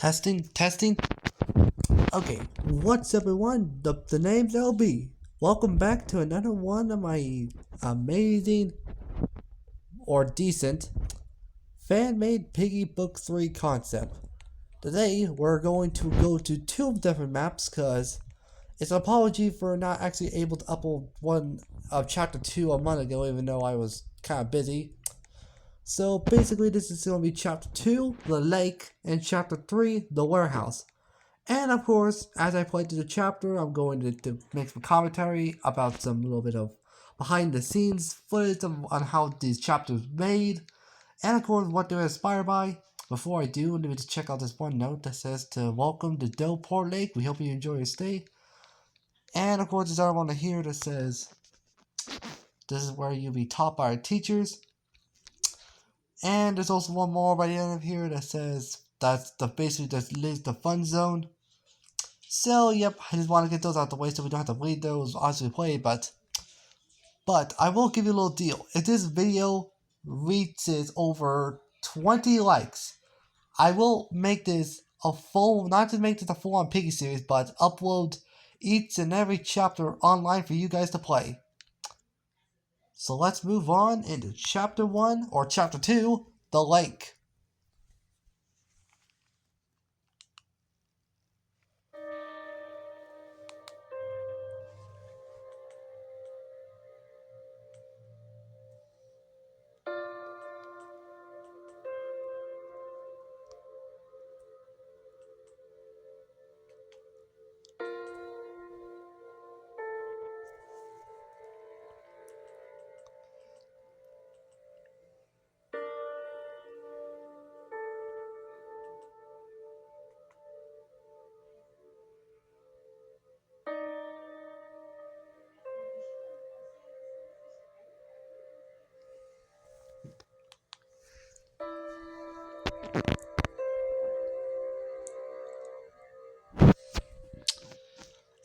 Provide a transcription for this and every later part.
Testing, testing. Okay, what's up everyone? The name's LB. Welcome back to another one of my amazing or decent fan-made Piggy Book 3 concept. Today, we're going to go to two different maps because it's an apology for not actually able to upload one of chapter 2 a month ago even though I was kind of busy. So basically this is going to be chapter 2, the lake, and chapter 3, the warehouse. And of course, as I play through the chapter, I'm going to make some commentary about some little bit of behind the scenes footage on how these chapters made, and of course what they're inspired by. Before I do, let me just check out this one note that says to welcome to Delport Lake. We hope you enjoy your stay. And of course there's another one here that says this is where you'll be taught by our teachers. And there's also one more by the end of here that says that's the basically just lives the fun zone. So yep, I just want to get those out the way so we don't have to read those as we play, but I will give you a little deal. If this video reaches over 20 likes, I will make this a full, not just make this a full on Piggy series, but upload each and every chapter online for you guys to play. So let's move on into chapter 1 or chapter 2, the lake.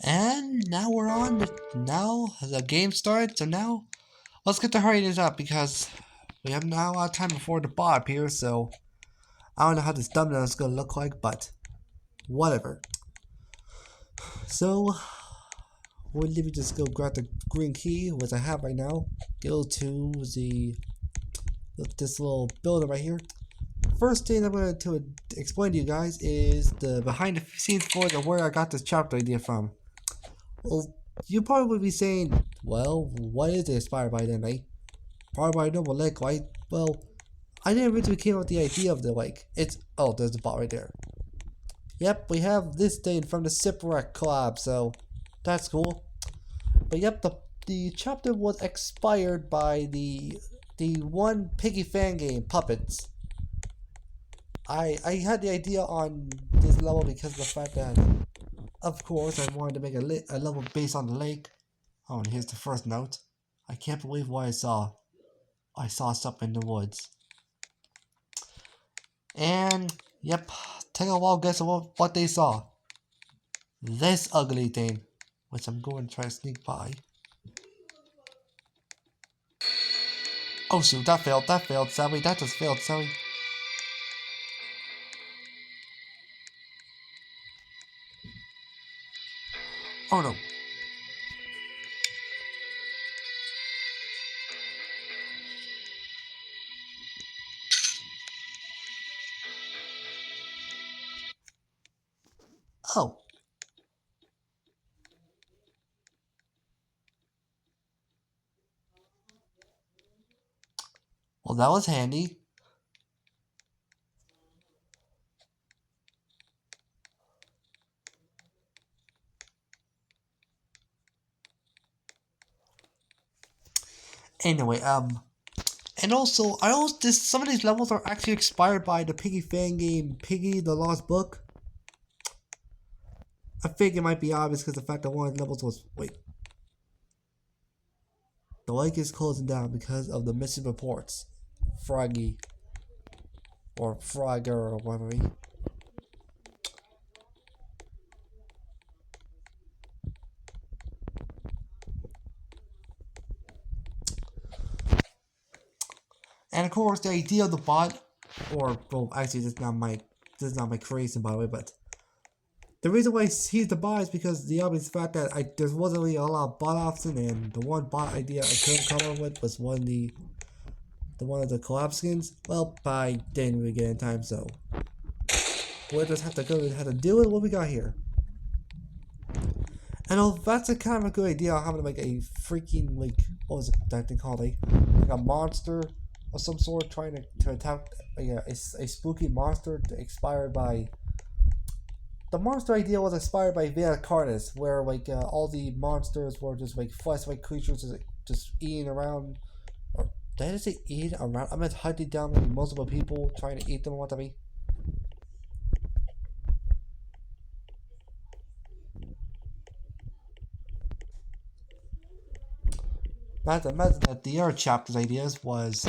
And now we're on. Now the game starts. So now let's get to hurry this up because we have now a lot of time before the bar appears. So I don't know how this thumbnail is gonna look like, but whatever. So let me just go grab the green key, which I have right now. Go to this little building right here. First thing I'm going to explain to you guys is the behind the scenes footage of where I got this chapter idea from. Well, you probably be saying, well, what is it inspired by then, right? Probably by Noble Lake, right? Well, I didn't originally came up with the idea of the lake. Oh, there's the bot right there. Yep, we have this thing from the Shipwreck collab, so that's cool. But yep, the chapter was inspired by the one Piggy fan game, Puppets. I had the idea on this level because of the fact that, of course, I wanted to make a level based on the lake. Oh, and here's the first note. I can't believe what I saw. I saw something in the woods. And, yep, take a wild guess at what they saw. This ugly thing, which I'm going to try to sneak by. Oh shoot, that failed, sadly, that just failed, sorry. Oh no. Oh. Well, that was handy. Anyway, and also, some of these levels are actually inspired by the Piggy fan game, Piggy the Lost Book. I think it might be obvious because the fact that one of the levels was, wait. The lake is closing down because of the missing reports. Froggy. Or Frogger or whatever. And of course, the idea of the bot, or, well, actually, that's not my this is not my creation, by the way, but the reason why he's the bot is because the obvious fact that there wasn't really a lot of bot options, and the one bot idea I couldn't come up with was one of the collab skins. Well, I didn't really get in time, so we'll just have to go and have to deal with what we got here. And that's a kind of a good idea. Having like a freaking like what was that thing called? Like a monster of some sort trying to attack a spooky monster inspired by. The monster idea was inspired by Via Carnis, where like all the monsters were just like flesh-like creatures just eating around. Or did I say eat around? I meant hunting down like multiple people trying to eat them. What I mean? Imagine that the other chapter's ideas was,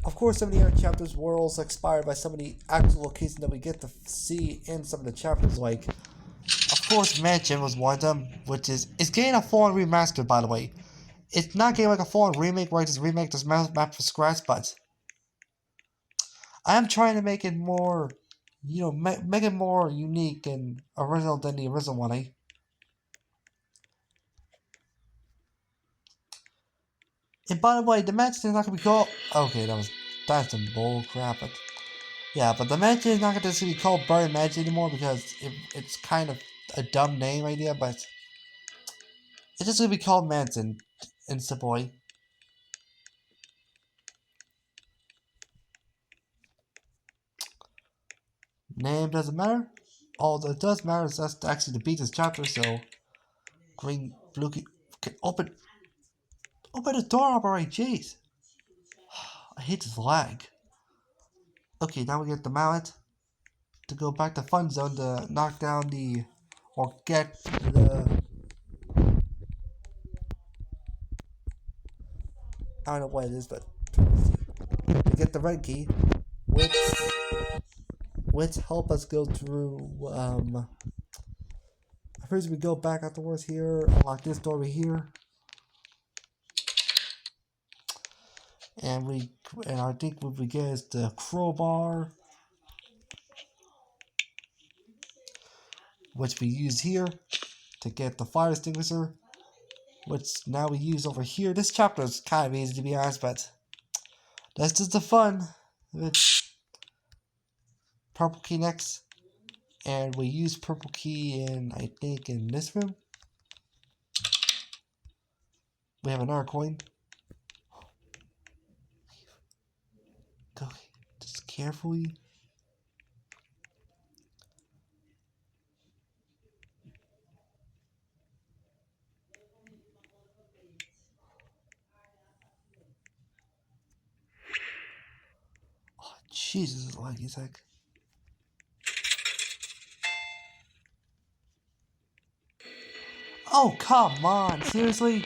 of course, some of the other chapters were also inspired by some of the actual locations that we get to see in some of the chapters. Like, of course, Mansion was one of them, which is it's getting a full remaster, by the way. It's not getting like a full remake where I just remake this map from scratch, but I am trying to make it more, make it more unique and original than the original one. And by the way, the mansion is not gonna be called. Okay, that's some bull crap. But yeah, but the mansion is not gonna be called Burry Mansion anymore because it's kind of a dumb name idea. But it's just gonna be called Mansion in simple way. Name doesn't matter. All that does matter is that's actually the beat this chapter. So green, blue, okay, open the door up already. Jeez, I hate this lag. Okay, now we get the mallet to go back to Fun Zone to knock down the or get the. I don't know what it is, but to get the red key, which help us go through. First we go back afterwards here, unlock this door over here, and I think what we get is the crowbar, which we use here to get the fire extinguisher, which now we use over here. This chapter is kind of easy to be honest, but that's just the fun. It's purple key next, and we use purple key in I think in this room. We have another coin. Go just carefully. Oh Jesus, like he's like. Oh come on, seriously?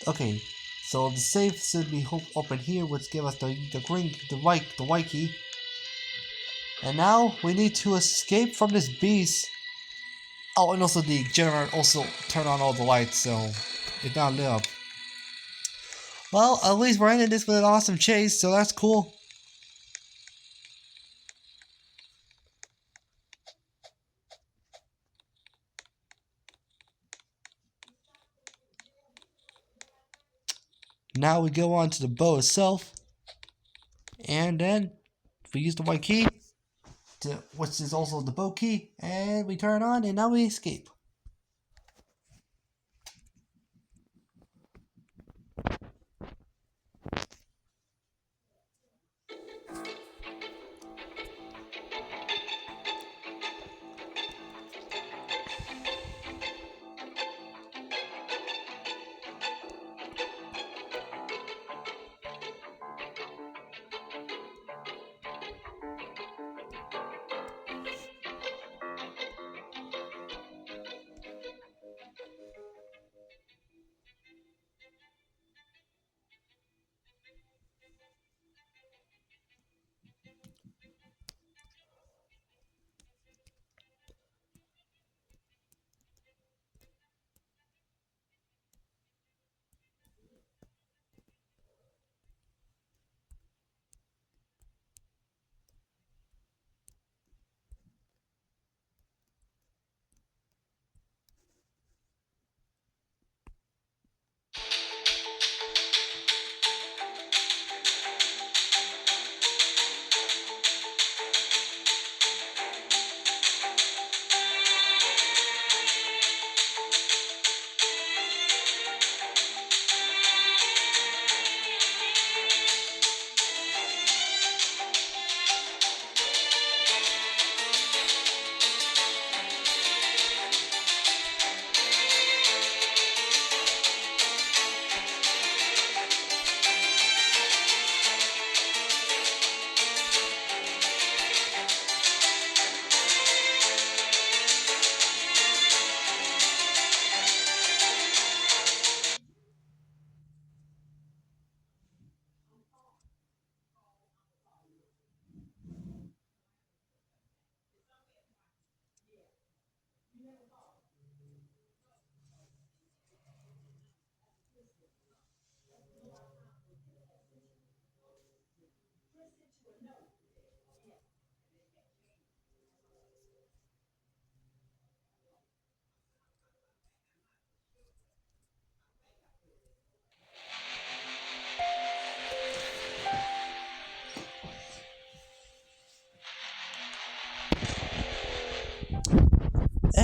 Okay, so the safe should be open here, which give us the white key. And now we need to escape from this beast. Oh, and also the generator also turn on all the lights, so it's not lit up. Well, at least we're ending this with an awesome chase, so that's cool. Now we go on to the bow itself, and then we use the white key, which is also the bow key, and we turn it on, and now we escape.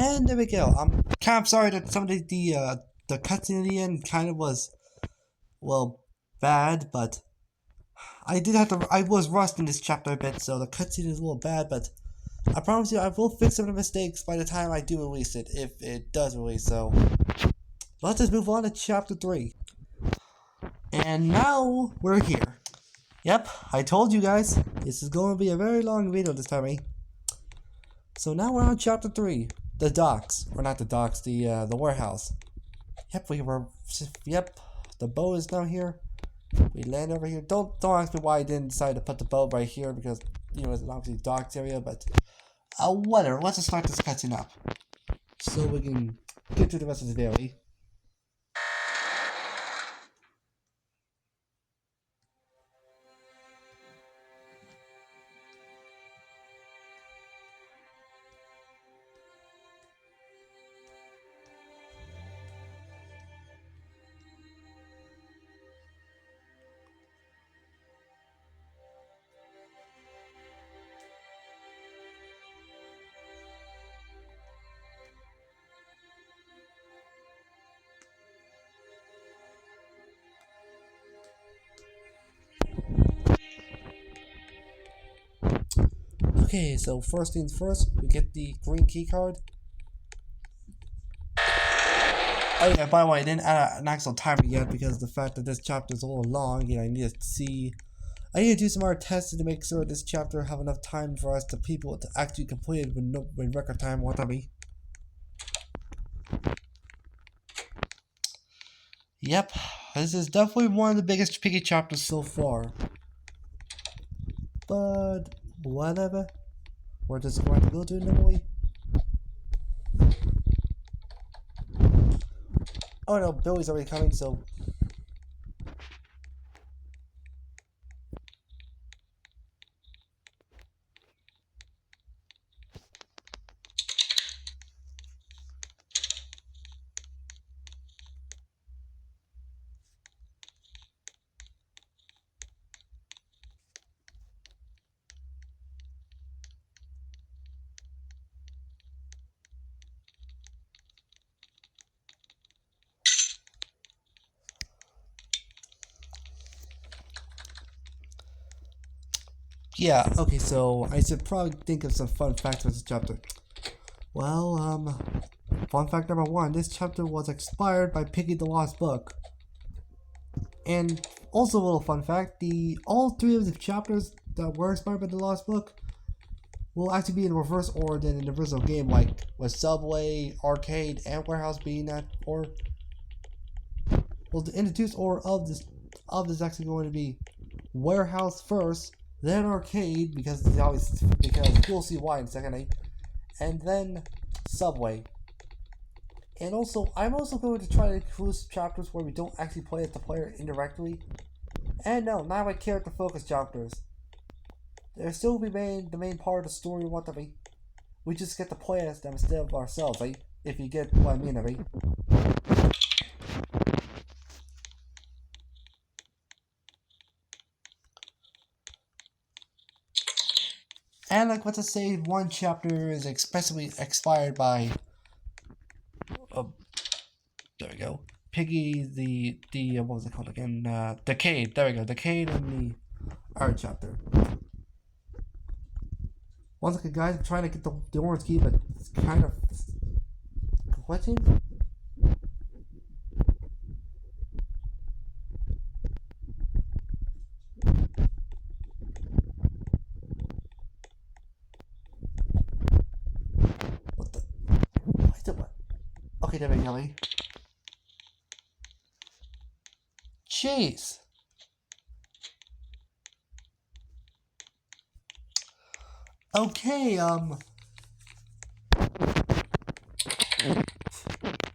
And there we go. I'm kind of sorry that some of the cutscene in the end kind of was, well, bad, but I was rushed in this chapter a bit, so the cutscene is a little bad, but I promise you I will fix some of the mistakes by the time I do release it, if it does release, so let's just move on to chapter 3. And now we're here. Yep, I told you guys, this is going to be a very long video this time, eh? So now we're on chapter 3, the docks, or not the docks, the warehouse. Yep, the boat is now here. We land over here. Don't ask me why I didn't decide to put the boat right here, because, you know, it's obviously docks area, but whatever, let's just start this cutscene up. So we can get through the rest of the video, eh? Okay, so first things first, we get the green key card. Oh yeah, by the way, I didn't add an actual timer yet because of the fact that this chapter is a little long and I need to do some more testing to make sure this chapter have enough time for us to people to actually complete it with record time, whatever. Yep, this is definitely one of the biggest Piggy chapters so far. But whatever. We're just going to go to it normally. Oh no, Billy's already coming, so. Yeah, okay, so I should probably think of some fun facts for this chapter. Well, fun fact number 1, this chapter was inspired by Piggy the Lost Book. And also a little fun fact, all 3 of the chapters that were inspired by the Lost Book will actually be in reverse order than in the original game, like with Subway, Arcade, and Warehouse being that order. Well, the introduced order of this is actually going to be Warehouse first, then Arcade, because you'll see why in a second, eh? And then Subway. And also, I'm also going to try to include chapters where we don't actually play as the player indirectly. And no, not my character focus chapters. They'll still be the main part of the story, whatever. We just get to play as them instead of ourselves, eh? If you get what I mean, eh? And like what to say, one chapter is especially inspired by there we go. Piggy the what was it called again? Decade. There we go. Decade in the art chapter. Once like a guy trying to get the orange key, but it's kind of glitching. What the? Why is it what? Okay, there we go. Jeez. Okay,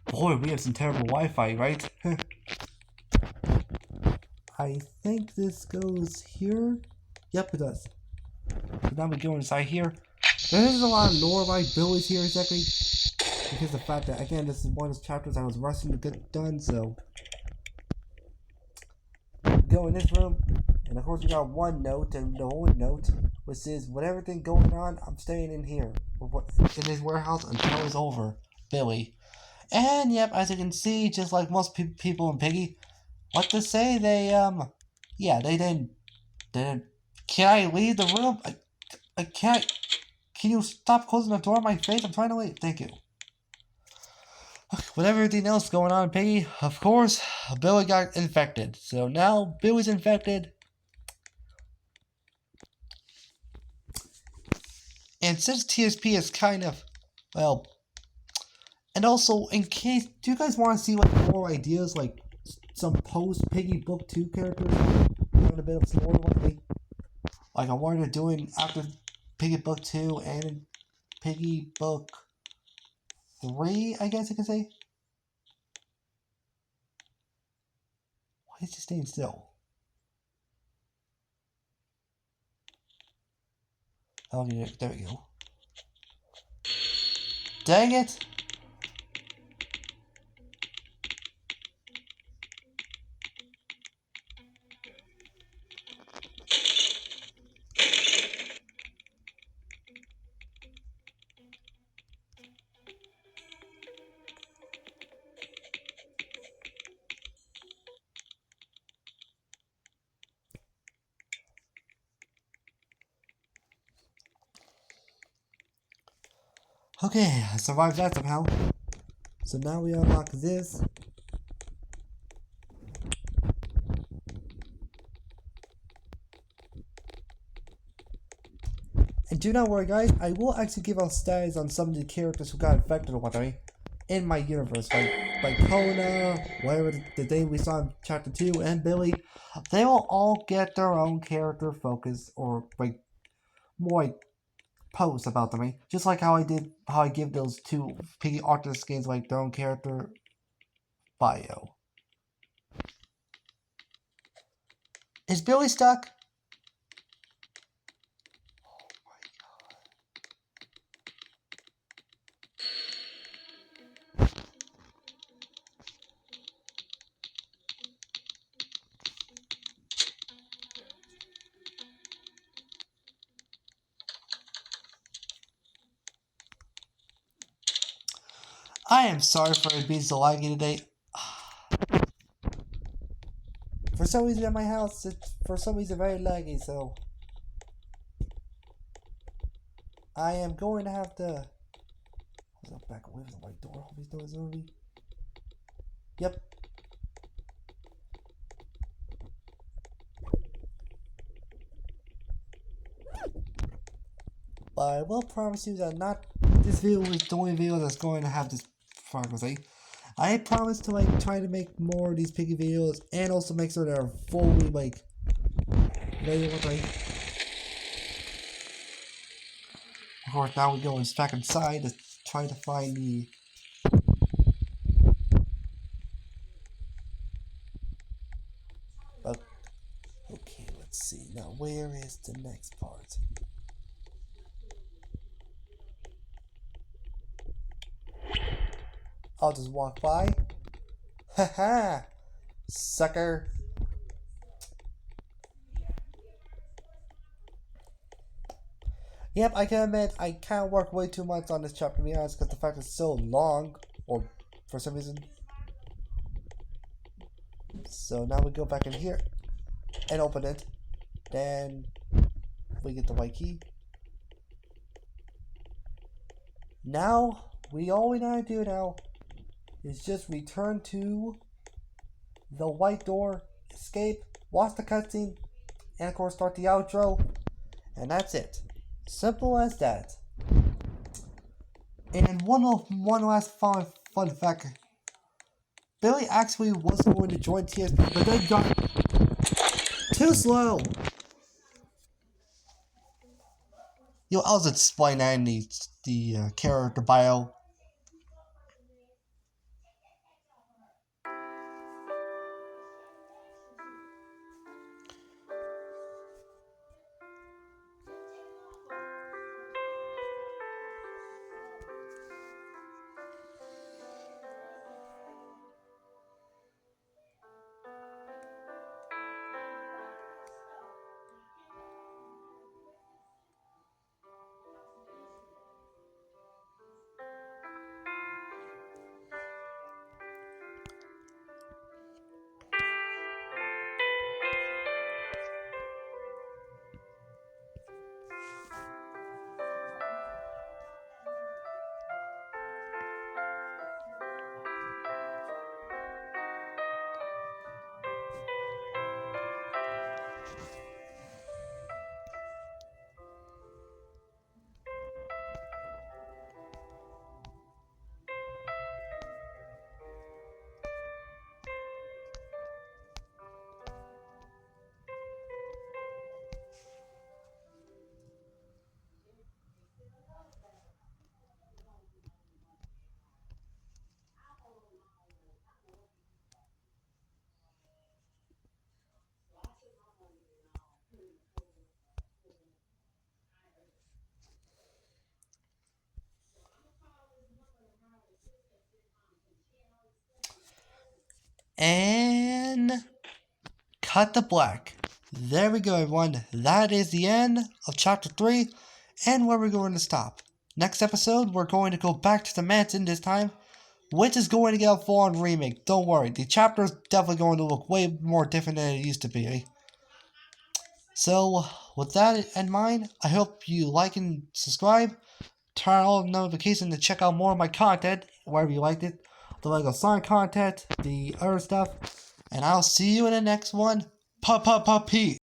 boy, we have some terrible Wi-Fi, right? I think this goes here. Yep, it does. So now we go inside here. There's a lot of lore by Billy's here exactly. Because of the fact that, again, this is one of those chapters I was rushing to get done, so. Go in this room, and of course we got one note, and the only note which is with everything going on, I'm staying in here, in his warehouse until it's over, Billy. And yep, as you can see, just like most people in Piggy, what to say, yeah, they didn't. Can I leave the room? I can't. Can you stop closing the door in my face? I'm trying to leave. Thank you. With everything else going on in Piggy, of course, Billy got infected. So now Billy's infected. And since TSP is kind of, well, and also in case, do you guys want to see like more ideas, like some post Piggy Book 2 characters? Having a bit of some more like I wanted to doing after Piggy Book 2 and Piggy Book 3, I guess you can say. Why is he staying still? Oh, yeah, there we go. Dang it! Okay, I survived that somehow. So now we unlock this. And do not worry guys, I will actually give out stats on some of the characters who got infected or whatever in my universe. Like Kona, whatever the day we saw in chapter 2, and Billy. They will all get their own character focus or like more like posts about them. Just like how I give those two Piggy Arthur skins like their own character bio. Is Billy stuck? I am sorry for it being so laggy today. For some reason at my house, it's for some reason very laggy, so I am going to have to back away from the white door. Hope these doors are be. Yep. But I will promise you that not this video is the only video that's going to have this progress. I promise to like try to make more of these Piggy videos and also make sure they're fully like ready to play. Of course, now we go back inside to try to find the. Okay, let's see. Now, where is the next part? I'll just walk by. Haha! Sucker! Yep, I can admit I can't work way too much on this chapter to be honest, because the fact it's so long, or for some reason. So now we go back in here and open it. Then we get the white key. Now, all we gotta do now is just return to the white door, escape, watch the cutscene, and of course start the outro, and that's it. Simple as that. And one last fun fact. Billy actually was going to join TSP, but then got too slow. I'll just explain that in the character bio. And cut the black. There we go, everyone. That is the end of chapter 3 and where we're going to stop. Next episode, we're going to go back to the mansion this time, which is going to get a full-on remake. Don't worry, the chapter is definitely going to look way more different than it used to be. So, with that in mind, I hope you like and subscribe. Turn on all notifications to check out more of my content, wherever you liked it. The Lego Sonic content, the other stuff. And I'll see you in the next one. Peace.